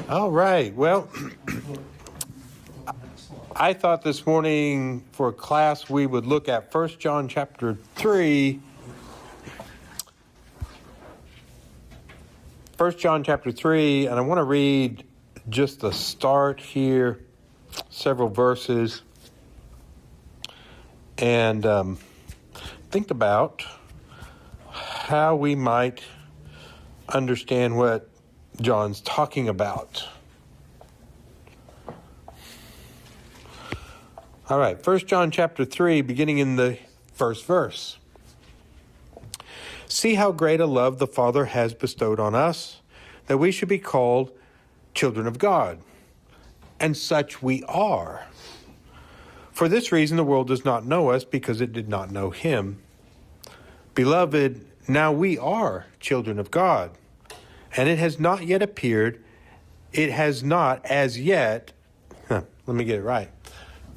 All right. Well, I thought this morning for class we would look at 1 John chapter 3. 1 John chapter 3, and I want to read just the start here, several verses, and think about how we might understand what John's talking about. All right, 1 John chapter 3, beginning in the first verse. See how great a love the Father has bestowed on us, that we should be called children of God. And such we are. For this reason the world does not know us, because it did not know him. Beloved, now we are children of God, and it has not yet appeared, it has not as yet, let me get it right,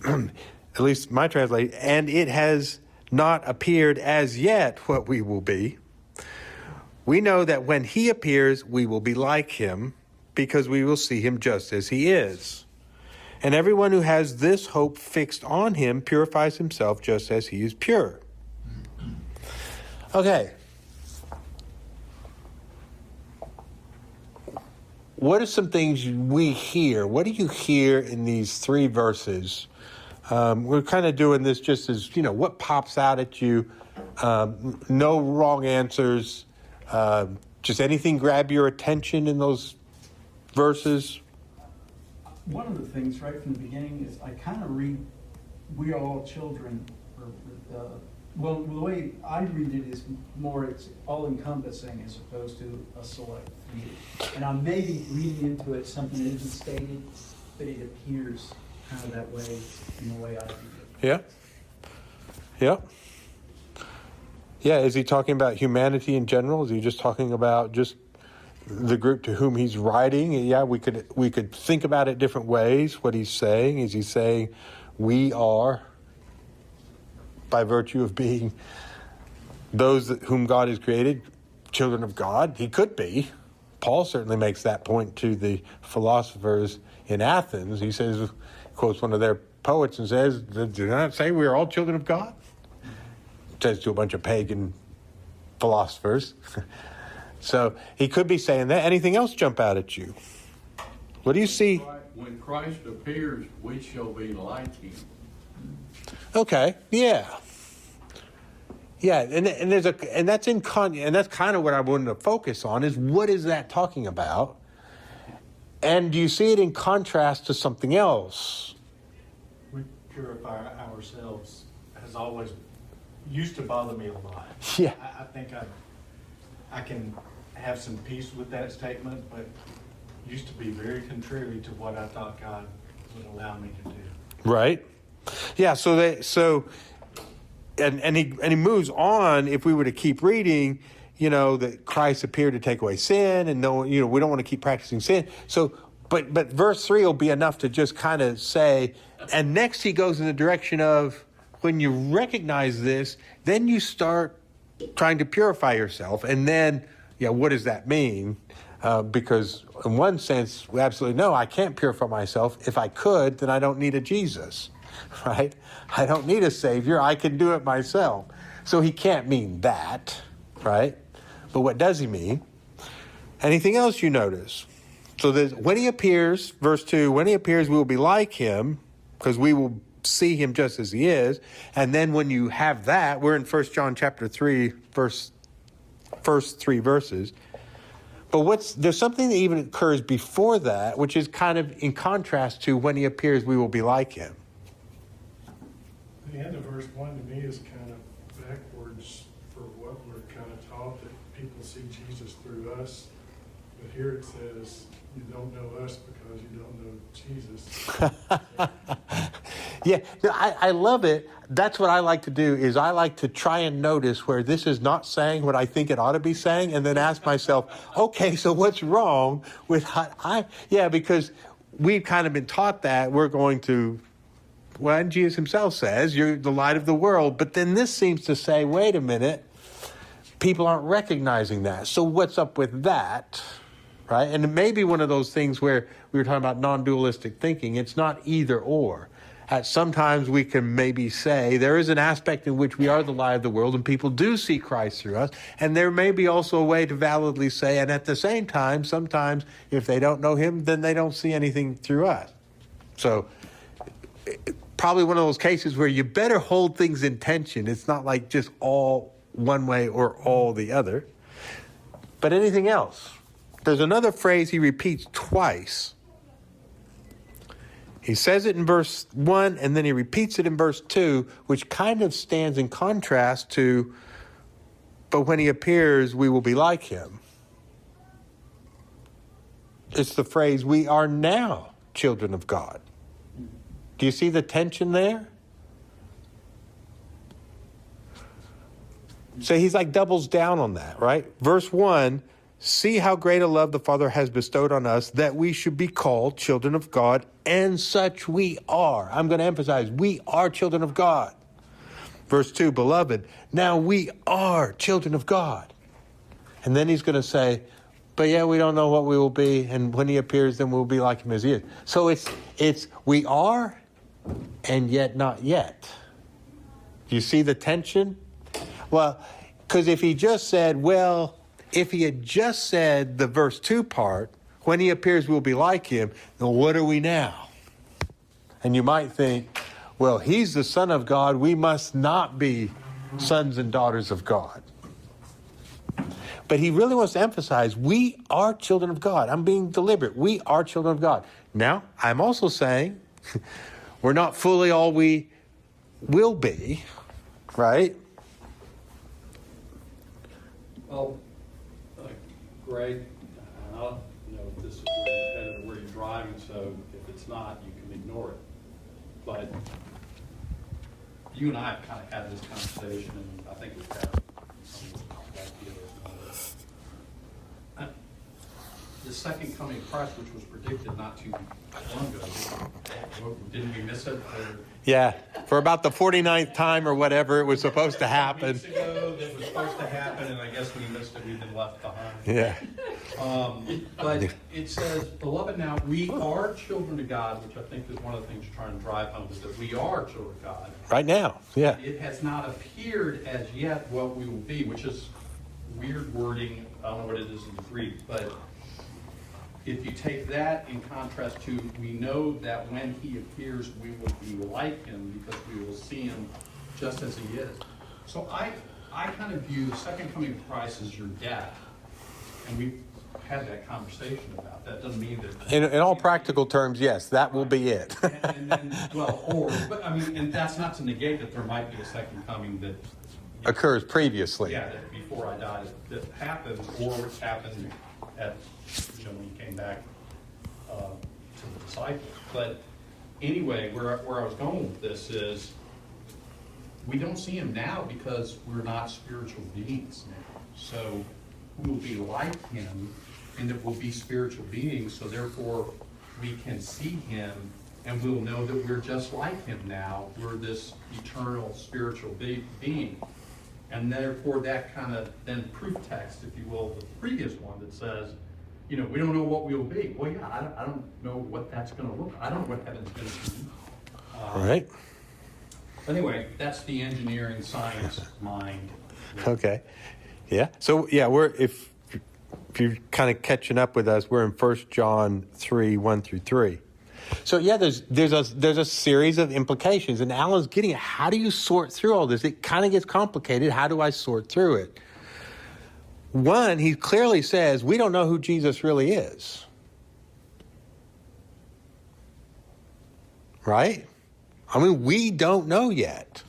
at least my translation, and it has not appeared as yet what we will be. We know that when he appears, we will be like him, because we will see him just as he is. And everyone who has this hope fixed on him purifies himself just as he is pure. Okay. What are some things we hear? What do you hear in these three verses? We're kind of doing this just as, what pops out at you. No wrong answers. Just anything grab your attention in those verses? One of the things right from the beginning is I kind of read, we are all children. Well, the way I read it is more, it's all-encompassing as opposed to a select few. And I'm maybe reading into it something that isn't stated, but it appears kind of that way in the way I read it. Yeah. Yeah. Yeah, is he talking about humanity in general? Is he just talking about just the group to whom he's writing? Yeah, we could think about it different ways. What he's saying, is he saying we are, by virtue of being those whom God has created, children of God? He could be. Paul certainly makes that point to the philosophers in Athens. He says, quotes one of their poets and says, "Do not say we are all children of God?" Says to a bunch of pagan philosophers. So he could be saying that. Anything else jump out at you? What do you see? When Christ appears, we shall be like him. Okay, yeah. Yeah, and that's and that's kind of what I wanted to focus on, is what is that talking about? And do you see it in contrast to something else? We purify ourselves has always used to bother me a lot. Yeah. I think I can have some peace with that statement, but used to be very contrary to what I thought God would allow me to do. Right. Yeah. And he moves on. If we were to keep reading, that Christ appeared to take away sin, and we don't want to keep practicing sin. So, but verse 3 will be enough to just kind of say. And next he goes in the direction of, when you recognize this, then you start trying to purify yourself. And then, what does that mean? Because in one sense, we absolutely know I can't purify myself. If I could, then I don't need a Jesus, right? I don't need a Savior. I can do it myself. So he can't mean that, right? But what does he mean? Anything else you notice? So when he appears, verse 2, when he appears, we will be like him, because we will see him just as he is. And then when you have that, we're in 1 John chapter 3, first 3 verses. But there's something that even occurs before that, which is kind of in contrast to when he appears, we will be like him. The end of verse 1 to me is kind of backwards for what we're kind of taught, that people see Jesus through us. But here it says, you don't know us because you don't know Jesus. Yeah, I love it. That's what I like to do, is I like to try and notice where this is not saying what I think it ought to be saying, and then ask myself, okay, so what's wrong with because we've kind of been taught that we're going to, well, Jesus himself says, you're the light of the world. But then this seems to say, wait a minute, people aren't recognizing that. So what's up with that? Right? And it may be one of those things where we were talking about non-dualistic thinking. It's not either or. Sometimes we can maybe say there is an aspect in which we are the light of the world and people do see Christ through us. And there may be also a way to validly say, and at the same time, sometimes if they don't know him, then they don't see anything through us. So probably one of those cases where you better hold things in tension. It's not like just all one way or all the other. But anything else? There's another phrase he repeats twice. He says it in verse 1, and then he repeats it in verse 2, which kind of stands in contrast to, but when he appears, we will be like him. It's the phrase, we are now children of God. Do you see the tension there? So he's like doubles down on that, right? Verse 1, see how great a love the Father has bestowed on us that we should be called children of God, and such we are. I'm going to emphasize, we are children of God. Verse 2, beloved, now we are children of God. And then he's going to say, but yeah, we don't know what we will be, and when he appears, then we'll be like him as he is. So it's we are, and yet not yet. Do you see the tension? Well, because if he just said, well, if he had just said the verse 2 part, when he appears, we'll be like him, then what are we now? And you might think, well, he's the Son of God. We must not be sons and daughters of God. But he really wants to emphasize, we are children of God. I'm being deliberate. We are children of God. Now, I'm also saying, we're not fully all we will be, right? Well, Greg, I don't know if this is where you're headed or where you're driving, so if it's not, you can ignore it. But you and I have kind of had this conversation, and I think we've had the second coming of Christ, which was predicted not too long ago. Didn't we miss it? Yeah, for about the 49th time or whatever it was supposed to happen. Weeks ago, that was supposed to happen, and I guess we missed it. We've been left behind. Yeah. But it says, beloved, now we are children of God, which I think is one of the things you're trying to drive home, is that we are children of God. Right now, yeah. It has not appeared as yet what we will be, which is weird wording. I don't know what it is in the Greek, but if you take that in contrast to, we know that when he appears, we will be like him because we will see him just as he is. So I kind of view the second coming of Christ as your death. And we've had that conversation about that. Doesn't mean that... In all practical terms, yes, that will be it. and then, but I mean, and that's not to negate that there might be a second coming that... Occurs previously. Yeah, that before I died, that happened, or it's happened at, when he came back to the disciples. But anyway, where I was going with this is, we don't see him now because we're not spiritual beings now. So we will be like him, and it will be spiritual beings, so therefore we can see him, and we'll know that we're just like him now. We're this eternal spiritual being. And therefore that kind of then proof text, if you will, the previous one that says, we don't know what we'll be. Well, yeah, I don't know what that's going to look like. I don't know what heaven's going to be. Right. Anyway, that's the engineering science mind. Okay. Yeah. So yeah, if you're kind of catching up with us, we're in 1 John 3, 1 through 3. So yeah, there's a series of implications, and Alan's getting at how do you sort through all this? It kind of gets complicated. How do I sort through it? One, he clearly says we don't know who Jesus really is. Right? I mean, we don't know yet.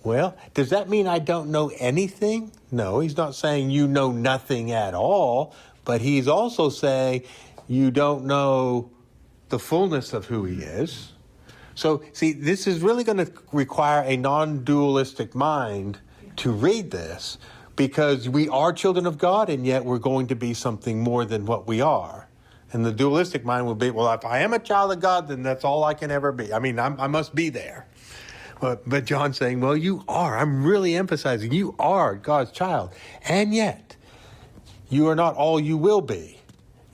Well, does that mean I don't know anything? No, he's not saying you know nothing at all, but he's also saying you don't know the fullness of who he is. So, see, this is really going to require a non-dualistic mind to read this, because we are children of God, and yet we're going to be something more than what we are. And the dualistic mind will be, well, if I am a child of God, then that's all I can ever be. I mean, I must be there. But John's saying, well, you are. I'm really emphasizing you are God's child. And yet, you are not all you will be.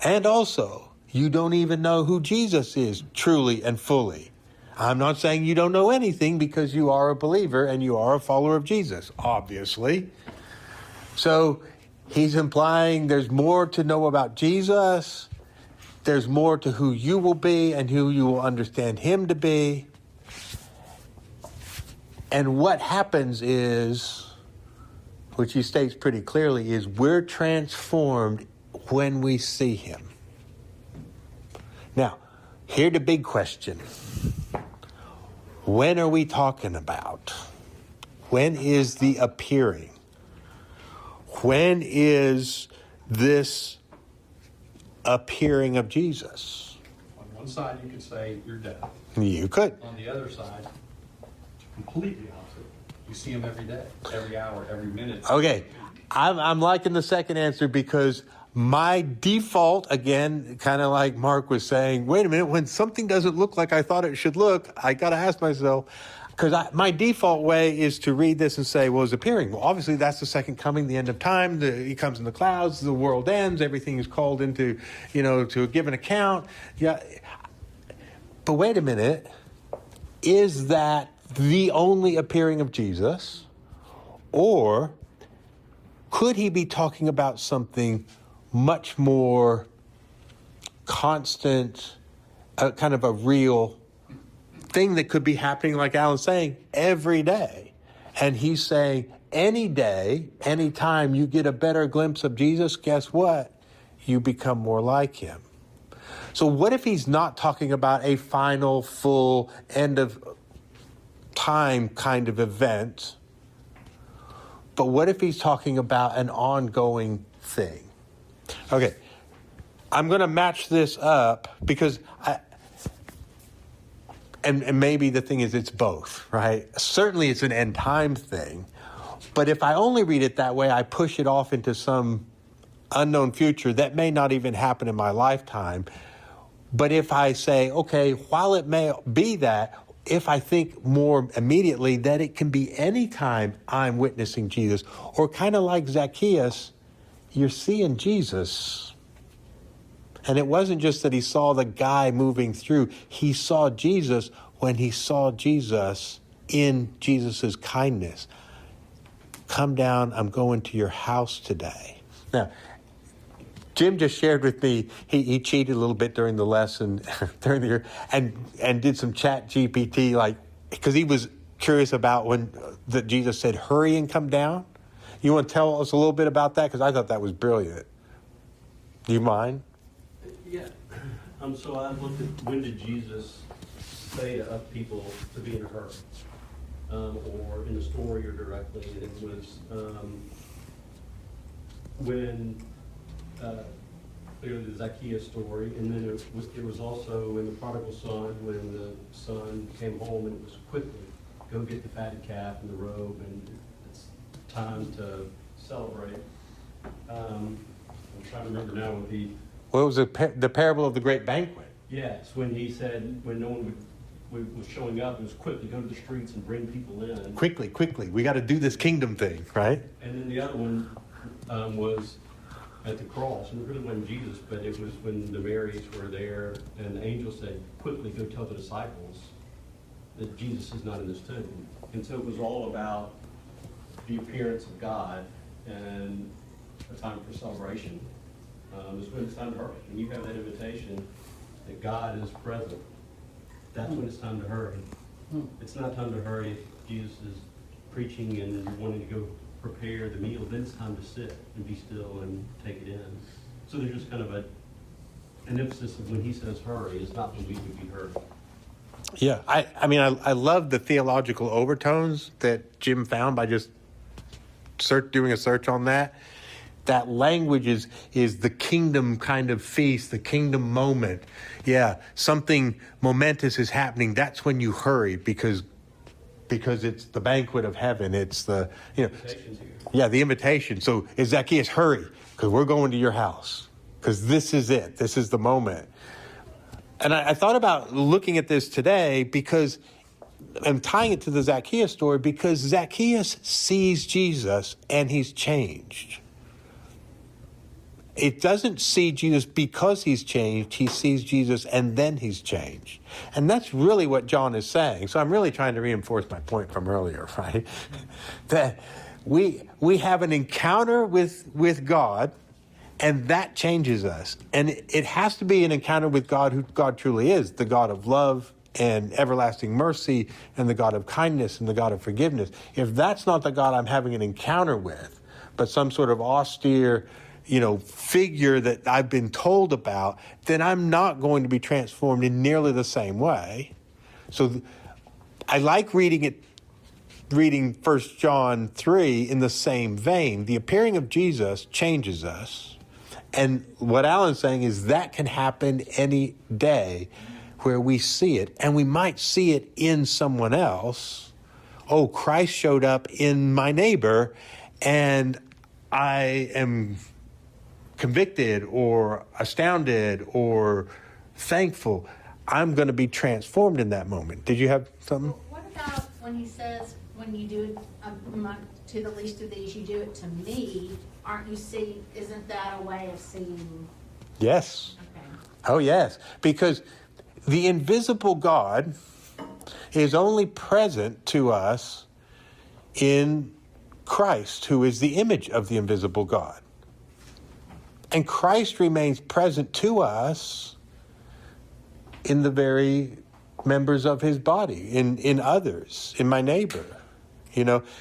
And also, you don't even know who Jesus is truly and fully. I'm not saying you don't know anything because you are a believer and you are a follower of Jesus, obviously. So he's implying there's more to know about Jesus. There's more to who you will be and who you will understand him to be. And what happens is, which he states pretty clearly, is we're transformed when we see him. Now, here's the big question. When are we talking about? When is the appearing? When is this appearing of Jesus? On one side, you could say you're dead. You could. On the other side, it's completely opposite. You see him every day, every hour, every minute. Okay, I'm liking the second answer because my default, again, kind of like Mark was saying, wait a minute, when something doesn't look like I thought it should look, I got to ask myself, because my default way is to read this and say, well, it's appearing. Well, obviously, that's the second coming, the end of time. He comes in the clouds, the world ends, everything is called into, to a given account. Yeah. But wait a minute, is that the only appearing of Jesus? Or could he be talking about something much more constant, kind of a real thing that could be happening, like Alan's saying, every day? And he's saying, any day, any time you get a better glimpse of Jesus, guess what? You become more like him. So what if he's not talking about a final, full, end of time kind of event, but what if he's talking about an ongoing thing? Okay, I'm going to match this up because and maybe the thing is it's both, right? Certainly it's an end time thing, but if I only read it that way, I push it off into some unknown future that may not even happen in my lifetime. But if I say, okay, while it may be that, if I think more immediately that it can be any time I'm witnessing Jesus, or kind of like Zacchaeus, you're seeing Jesus. And it wasn't just that he saw the guy moving through. He saw Jesus when he saw Jesus in Jesus's kindness. Come down, I'm going to your house today. Now, Jim just shared with me, he cheated a little bit during the lesson, during the year, and did some chat GPT, like, because he was curious about when that Jesus said, hurry and come down. You want to tell us a little bit about that? Because I thought that was brilliant. Do you mind? Yeah. So I looked at when did Jesus say to people to be in a hurry, or in the story or directly. It was when the Zacchaeus story, and then it was also in the prodigal son when the son came home, and it was quickly go get the fatted calf and the robe, and it's time to celebrate. I'm trying to remember now what the. Well, it was the parable of the great banquet. Yes, when he said, when no one was showing up, it was quickly go to the streets and bring people in. Quickly. We got to do this kingdom thing, right? And then the other one was at the cross, and it really wasn't Jesus, but it was when the Marys were there, and the angel said, quickly go tell the disciples that Jesus is not in this tomb. And so it was all about the appearance of God and a time for celebration. Is when it's time to hurry. When you have that invitation that God is present, that's when it's time to hurry. It's not time to hurry if Jesus is preaching and you're wanting to go prepare the meal. Then it's time to sit and be still and take it in. So there's just kind of an emphasis of when he says hurry, it's not when we would be hurried. Yeah, I love the theological overtones that Jim found by just doing a search on that. That language is the kingdom kind of feast, the kingdom moment. Yeah, something momentous is happening. That's when you hurry because it's the banquet of heaven. It's the Invitation's here. Yeah, the invitation. So Zacchaeus, hurry because we're going to your house because this is it. This is the moment. And I thought about looking at this today because am tying it to the Zacchaeus story because Zacchaeus sees Jesus and he's changed. It doesn't see Jesus because he's changed. He sees Jesus and then he's changed. And that's really what John is saying. So I'm really trying to reinforce my point from earlier, right? That we have an encounter with God, and that changes us. And it has to be an encounter with God who God truly is, the God of love and everlasting mercy and the God of kindness and the God of forgiveness. If that's not the God I'm having an encounter with, but some sort of austere, figure that I've been told about, then I'm not going to be transformed in nearly the same way. So I like reading 1 John 3 in the same vein. The appearing of Jesus changes us. And what Alan's saying is that can happen any day where we see it, and we might see it in someone else. Oh, Christ showed up in my neighbor, and I am convicted or astounded or thankful. I'm going to be transformed in that moment. Did you have something? Well, what about when he says, when you do it to the least of these, you do it to me? Aren't you seeing, isn't that a way of seeing? Yes. Okay. Oh, yes. Because the invisible God is only present to us in Christ, who is the image of the invisible God. And Christ remains present to us in the very members of his body, in others, in my neighbor.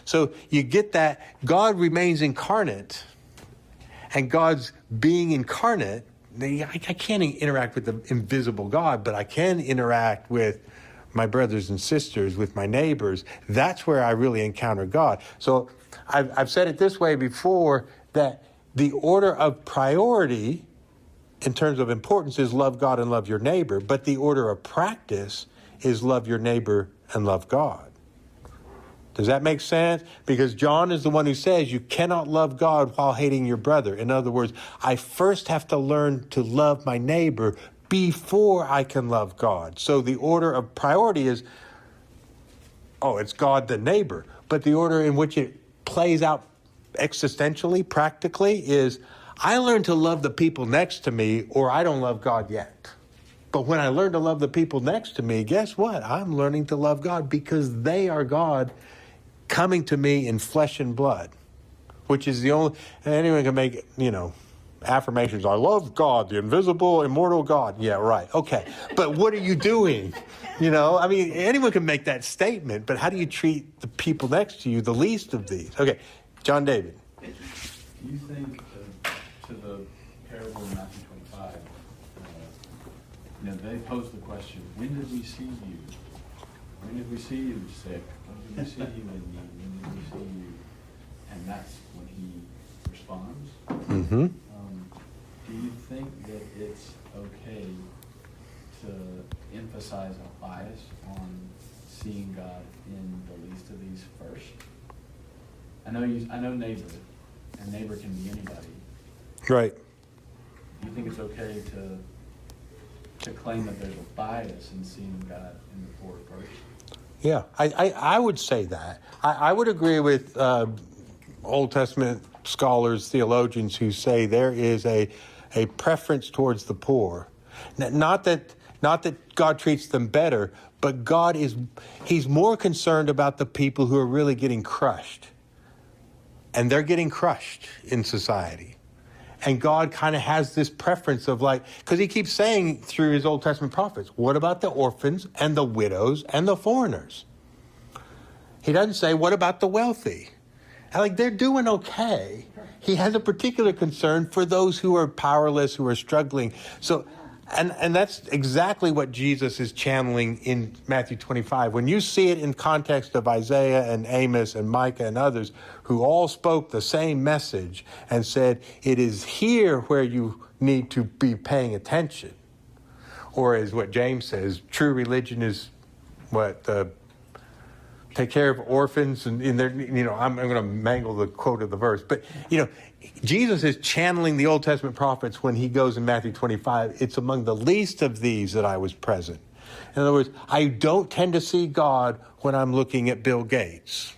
So you get that God remains incarnate, and God's being incarnate. I can't interact with the invisible God, but I can interact with my brothers and sisters, with my neighbors. That's where I really encounter God. So I've said it this way before, that the order of priority in terms of importance is love God and love your neighbor, but the order of practice is love your neighbor and love God. Does that make sense? Because John is the one who says you cannot love God while hating your brother. In other words, I first have to learn to love my neighbor before I can love God. So the order of priority is, it's God the neighbor. But the order in which it plays out existentially, practically, is I learn to love the people next to me, or I don't love God yet. But when I learn to love the people next to me, guess what? I'm learning to love God because they are God coming to me in flesh and blood, which is the only, anyone can make, affirmations. I love God, the invisible, immortal God. Yeah, right. Okay. But what are you doing? Anyone can make that statement, but how do you treat the people next to you, the least of these? Okay. John David. Do you think to the parable in Matthew 25, they pose the question, when did we see you? When did we see you sick? When did we see you in need? When did we see you? And that's when he responds. Mm-hmm. Do you think that it's okay to emphasize a bias on seeing God in the least of these first? I know neighbor, and neighbor can be anybody. Right. Do you think it's okay to claim that there's a bias in seeing God in the poor first? Yeah, I would say that. I would agree with Old Testament scholars, theologians who say there is a preference towards the poor. Not that God treats them better, but he's more concerned about the people who are really getting crushed. And they're getting crushed in society. And God kind of has this preference of because he keeps saying through his Old Testament prophets, what about the orphans and the widows and the foreigners? He doesn't say, what about the wealthy? They're doing okay. He has a particular concern for those who are powerless, who are struggling. So, and that's exactly what Jesus is channeling in Matthew 25. When you see it in context of Isaiah and Amos and Micah and others who all spoke the same message and said, it is here where you need to be paying attention. Or as what James says, true religion is take care of orphans, and in there, I'm going to mangle the quote of the verse, but Jesus is channeling the Old Testament prophets when he goes in Matthew 25. It's among the least of these that I was present. In other words, I don't tend to see God when I'm looking at Bill Gates.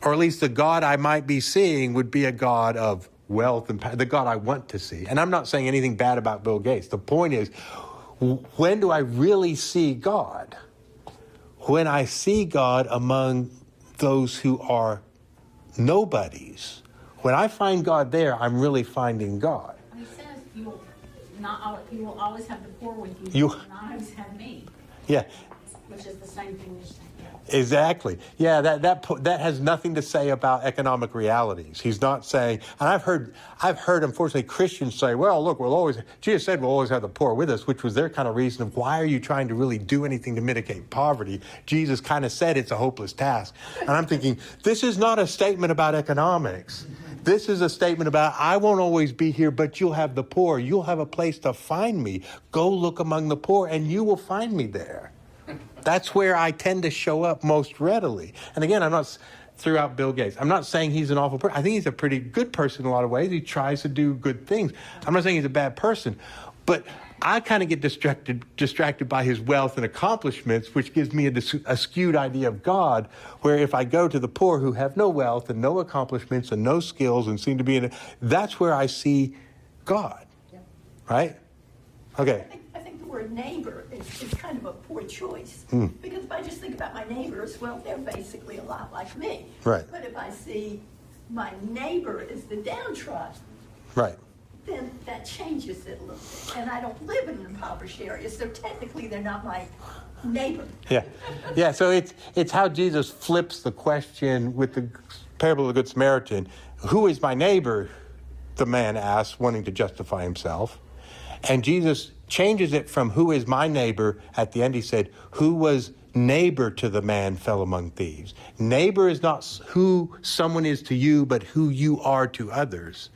Or at least the God I might be seeing would be a God of wealth and power, the God I want to see. And I'm not saying anything bad about Bill Gates. The point is, when do I really see God? When I see God among those who are nobodies. When I find God there, I'm really finding God. He says you will always have the poor with you. You- will not always have me, Yeah, which is the same thing you're saying. exactly. Yeah, that has nothing to say about economic realities. He's not saying, and I've heard unfortunately Christians say, well, look, Jesus said we'll always have the poor with us, which was their kind of reason of why are you trying to really do anything to mitigate poverty? Jesus kind of said it's a hopeless task. And I'm thinking, this is not a statement about economics. This is a statement about, I won't always be here, but you'll have the poor. You'll have a place to find me. Go look among the poor and you will find me there. That's where I tend to show up most readily. And again, I'm not throughout Bill Gates. I'm not saying he's an awful person. I think he's a pretty good person in a lot of ways. He tries to do good things. I'm not saying he's a bad person. But I kind of get distracted by his wealth and accomplishments, which gives me a skewed idea of God, where if I go to the poor who have no wealth and no accomplishments and no skills and seem to be that's where I see God. Yep. Right? Okay. I think the word neighbor is kind of a poor choice. Because if I just think about my neighbors, well, they're basically a lot like me. Right. But if I see my neighbor as the downtrodden, Right. then that changes it a little bit. And I don't live in an impoverished area, so technically they're not my neighbor. Yeah. Yeah, so it's how Jesus flips the question with the parable of the Good Samaritan. Who is my neighbor? The man asked, wanting to justify himself. And Jesus changes it from who is my neighbor. At the end, he said, who was neighbor to the man fell among thieves. Neighbor is not who someone is to you, but who you are to others.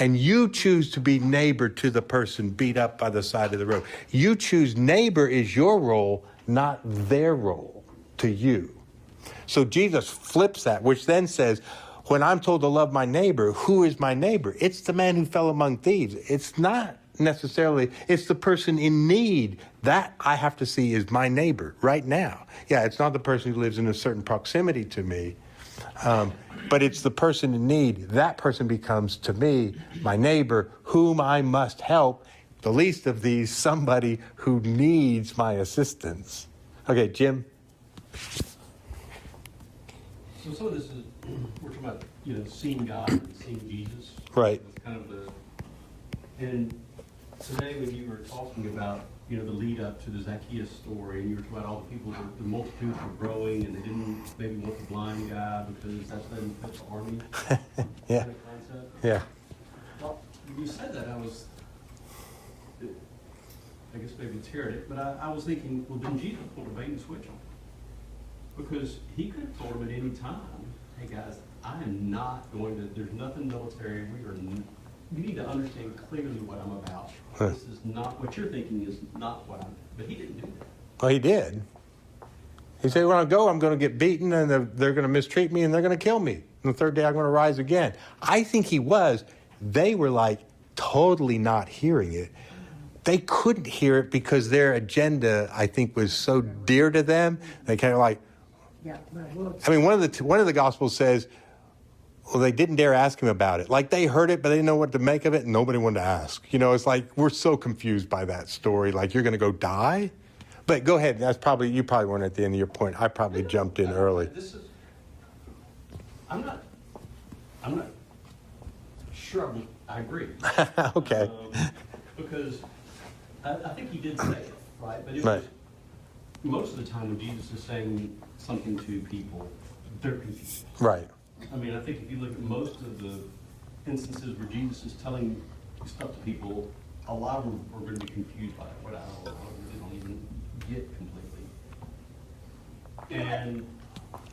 And you choose to be neighbor to the person beat up by the side of the road. You choose neighbor is your role, not their role to you. So Jesus flips that, which then says, when I'm told to love my neighbor, who is my neighbor? It's the man who fell among thieves. It's not necessarily, it's the person in need. That I have to see is my neighbor right now. Yeah, it's not the person who lives in a certain proximity to me, but it's the person in need. That person becomes to me my neighbor, whom I must help. The least of these, somebody who needs my assistance. Okay, Jim. So some of this is, we're talking about, seeing God and seeing Jesus. Right. It's kind of and today when you were talking about, the lead up to the Zacchaeus story, and you were talking about all the people, the multitudes were growing, and they didn't maybe want the blind guy because that's then put the army. Yeah. Kind of concept. Yeah. Well, when you said that, I guess maybe it's heretic, but I was thinking, well, then Jesus pulled a bait and switch on. Because he could have told them at any time, hey guys, I am not going to, there's nothing military, you need to understand clearly what I'm about. This is not, what you're thinking is not what I'm, but he didn't do that. Well, he did. He said, when I go, I'm going to get beaten, and they're going to mistreat me, and they're going to kill me. And the third day, I'm going to rise again. I think he was. They were like totally not hearing it. They couldn't hear it because their agenda, I think, was so dear to them. They kind of like, Yeah, well, I mean, one of the Gospels says, well, they didn't dare ask him about it. Like, they heard it, but they didn't know what to make of it, and nobody wanted to ask. It's like, we're so confused by that story. Like, you're going to go die? But go ahead. You probably weren't at the end of your point. I probably jumped in early. I'm not sure I agree. Okay. Because I think he did say it, right? But it Right. was, most of the time when Jesus is saying something to people, they're confused. Right. I mean, I think if you look at most of the instances where Jesus is telling stuff to people, a lot of them are going to be confused by it. What I don't even get completely. And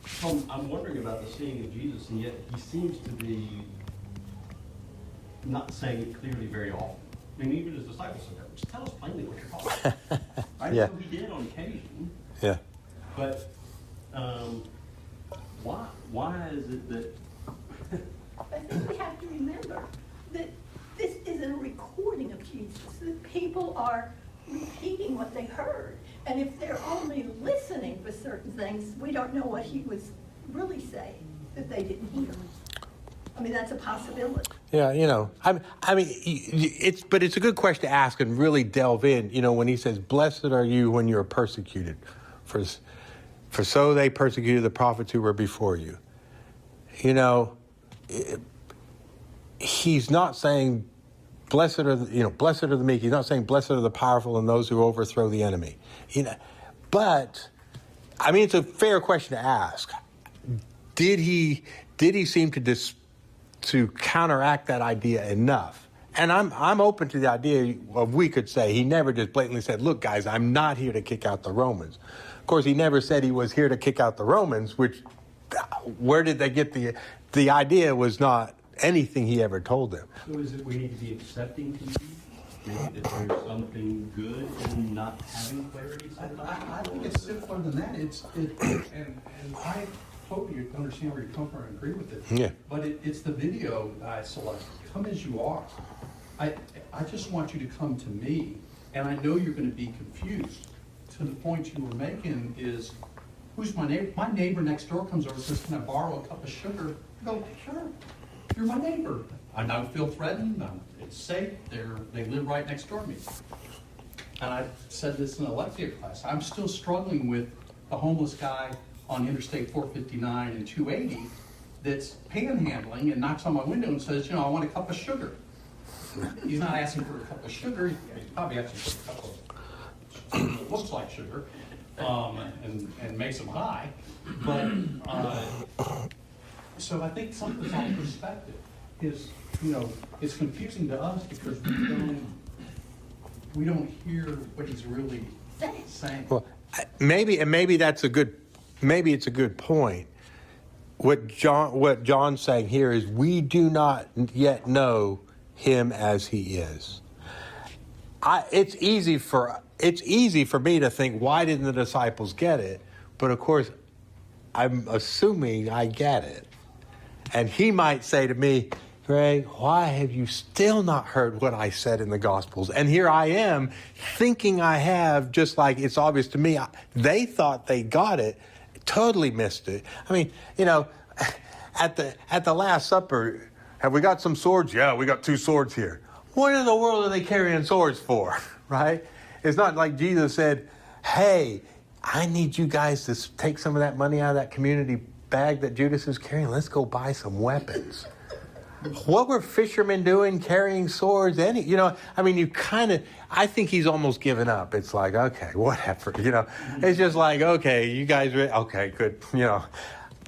so I'm wondering about the seeing of Jesus, and yet he seems to be not saying it clearly very often. I mean, even his disciples said, just tell us plainly what you're talking about. I Yeah. know he did on occasion, Yeah. but why is it that I think we have to remember that this is a recording of Jesus, that people are repeating what they heard. And if they're only listening for certain things, we don't know what he was really saying that they didn't hear. I mean, that's a possibility. Yeah, I mean, it's a good question to ask and really delve in. When he says, "Blessed are you when you are persecuted, for so they persecuted the prophets who were before you." He's not saying, "Blessed are blessed are the meek." He's not saying, "Blessed are the powerful and those who overthrow the enemy." But I mean, it's a fair question to ask. Did he seem to counteract that idea enough? And I'm open to the idea of, we could say, he never just blatantly said, "Look, guys, I'm not here to kick out the Romans." Of course, he never said he was here to kick out the Romans, which, where did they get the idea was not anything he ever told them. So is it we need to be accepting to you? Maybe that there's something good in not having clarity sometimes? I think it's simpler than that. And I totally understand where you're coming from and agree with it. Yeah. But it's the video that I selected. Come as you are. I just want you to come to me, and I know you're going to be confused. To the point you were making is, who's my neighbor? My neighbor next door comes over and says, "Can I borrow a cup of sugar?" I go, "Sure. You're my neighbor. I don't feel threatened. It's safe. They live right next door to me." And I said this in a lecture class. I'm still struggling with the homeless guy on Interstate 459 and 280 that's panhandling and knocks on my window and says, "I want a cup of sugar." He's not asking for a cup of sugar. He's probably asking for a cup of that looks like sugar, and makes him high. But so I think something's on perspective. It's confusing to us because we don't hear what he's really saying. Well, maybe that's maybe it's a good point. What John's saying here is, we do not yet know him as he is. It's easy for me to think, why didn't the disciples get it? But of course, I'm assuming I get it. And he might say to me, "Greg, why have you still not heard what I said in the Gospels?" And here I am thinking I have, just like it's obvious to me. They thought they got it, totally missed it. I mean, at the Last Supper, have we got some swords? Yeah, we got 2 swords here. What in the world are they carrying swords for, right? It's not like Jesus said, "Hey, I need you guys to take some of that money out of that community bag that Judas is carrying. Let's go buy some weapons." What were fishermen doing carrying swords? I think he's almost given up. It's like, okay, whatever, It's just like, okay, you guys, okay, good,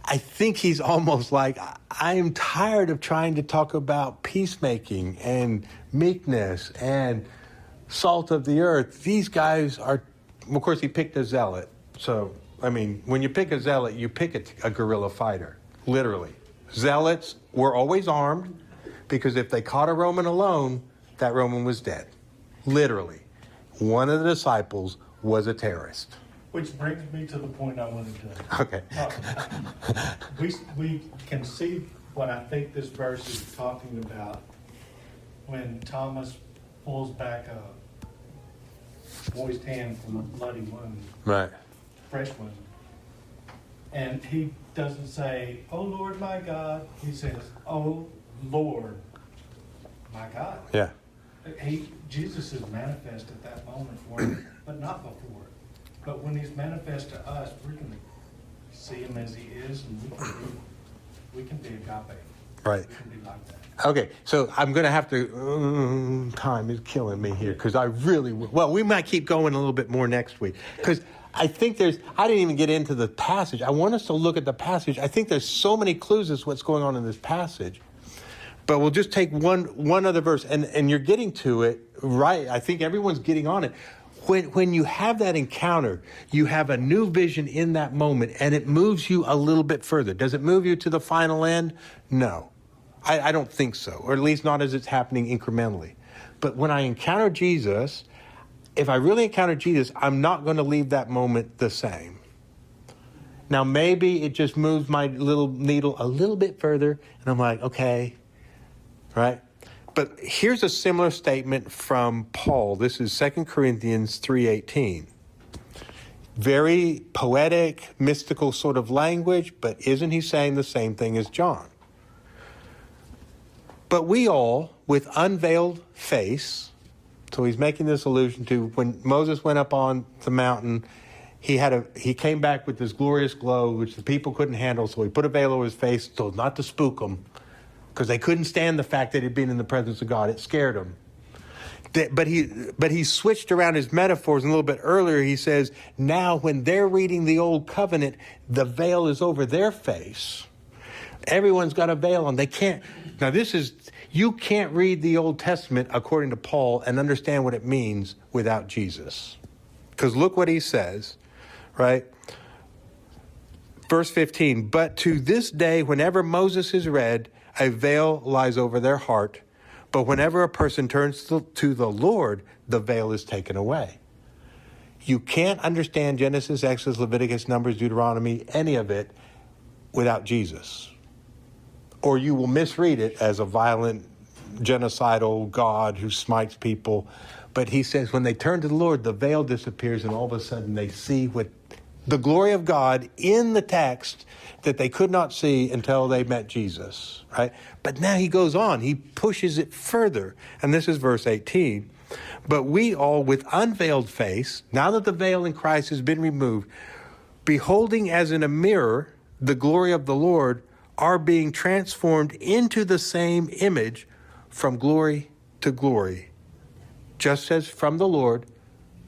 I think he's almost like, I am tired of trying to talk about peacemaking and meekness and salt of the earth. These guys are, of course, he picked a zealot. So, when you pick a zealot, you pick a guerrilla fighter, literally. Zealots were always armed, because if they caught a Roman alone, that Roman was dead. Literally. One of the disciples was a terrorist. Which brings me to the point I wanted to Okay. talk about. We can see what I think this verse is talking about when Thomas pulls back a moist hand from a bloody wound, Right. fresh wound. And he doesn't say, "Oh Lord, my God." He says, "Oh Lord, my God." Yeah. Jesus is manifest at that moment for him, but not before. But when he's manifest to us, we're going to see him as he is, and we can be agape. Right. We can be like that. Okay, so I'm going to have to, time is killing me here, because I really, we might keep going a little bit more next week, because I think I didn't even get into the passage. I want us to look at the passage. I think there's so many clues as to what's going on in this passage, but we'll just take one other verse, and you're getting to it, right? I think everyone's getting on it. When you have that encounter, you have a new vision in that moment, and it moves you a little bit further. Does it move you to the final end? No. I don't think so, or at least not as it's happening incrementally. But when I encounter Jesus, if I really encounter Jesus, I'm not going to leave that moment the same. Now, maybe it just moves my little needle a little bit further, and I'm like, okay, right? But here's a similar statement from Paul. This is 2 Corinthians 3:18. Very poetic, mystical sort of language, but isn't he saying the same thing as John? But we all, with unveiled face, so he's making this allusion to when Moses went up on the mountain, he came back with this glorious glow, which the people couldn't handle, so he put a veil over his face so not to spook them, because they couldn't stand the fact that he'd been in the presence of God. It scared them. But he switched around his metaphors, and a little bit earlier he says, now when they're reading the Old Covenant, the veil is over their face. Everyone's got a veil on. They can't. Now you can't read the Old Testament according to Paul and understand what it means without Jesus. Because look what he says, right? Verse 15, but to this day, whenever Moses is read, a veil lies over their heart. But whenever a person turns to the Lord, the veil is taken away. You can't understand Genesis, Exodus, Leviticus, Numbers, Deuteronomy, any of it, without Jesus. Or you will misread it as a violent, genocidal God who smites people. But he says when they turn to the Lord, the veil disappears, and all of a sudden they see what the glory of God in the text that they could not see until they met Jesus, right? But now he goes on. He pushes it further. And this is verse 18. But we all with unveiled face, now that the veil in Christ has been removed, beholding as in a mirror the glory of the Lord, are being transformed into the same image from glory to glory, just as from the Lord,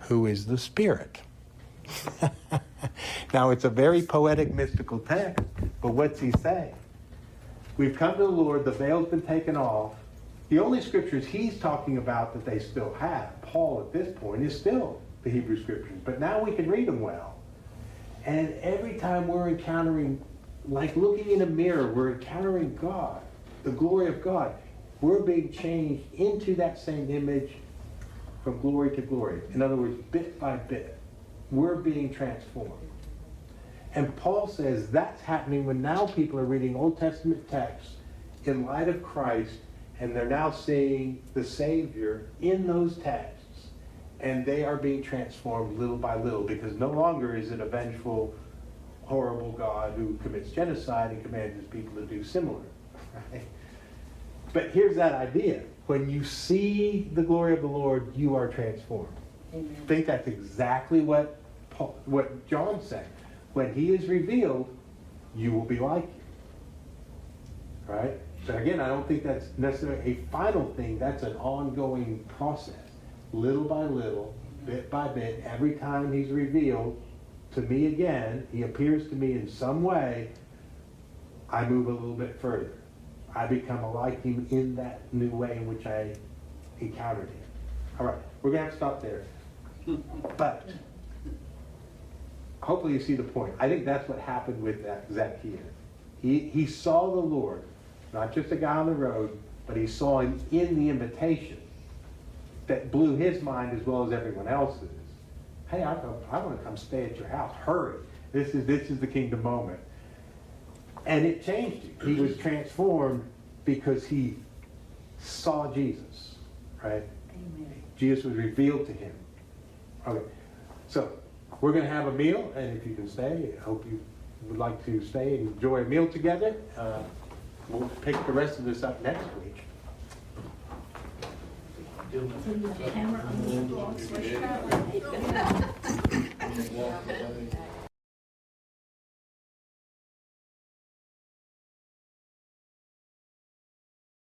who is the Spirit. Now, it's a very poetic, mystical text, but what's he saying? We've come to the Lord, the veil's been taken off. The only scriptures he's talking about that they still have, Paul at this point, is still the Hebrew scriptures, but now we can read them well. And every time we're encountering, like looking in a mirror, we're encountering God, the glory of God. We're being changed into that same image from glory to glory. In other words, bit by bit, we're being transformed. And Paul says that's happening when now people are reading Old Testament texts in light of Christ, and they're now seeing the Savior in those texts, and they are being transformed little by little, because no longer is it a vengeful, horrible God who commits genocide and commands his people to do similar. Right? But here's that idea. When you see the glory of the Lord, you are transformed. Amen. I think that's exactly what John's saying. When he is revealed, you will be like him. Right? But again, I don't think that's necessarily a final thing. That's an ongoing process. Little by little, bit by bit, every time he's revealed to me again, he appears to me in some way, I move a little bit further. I become like him in that new way in which I encountered him. All right, we're going to have to stop there. But hopefully you see the point. I think that's what happened with Zacchaeus. He saw the Lord, not just a guy on the road, but he saw him in the invitation that blew his mind as well as everyone else's. Hey, I want to come stay at your house. Hurry. This is the kingdom moment. And it changed him. He was transformed because he saw Jesus, right? Amen. Jesus was revealed to him. Okay, so we're going to have a meal, and if you can stay, I hope you would like to stay and enjoy a meal together. We'll pick the rest of this up next week. So you camera on the vlog, switch that way.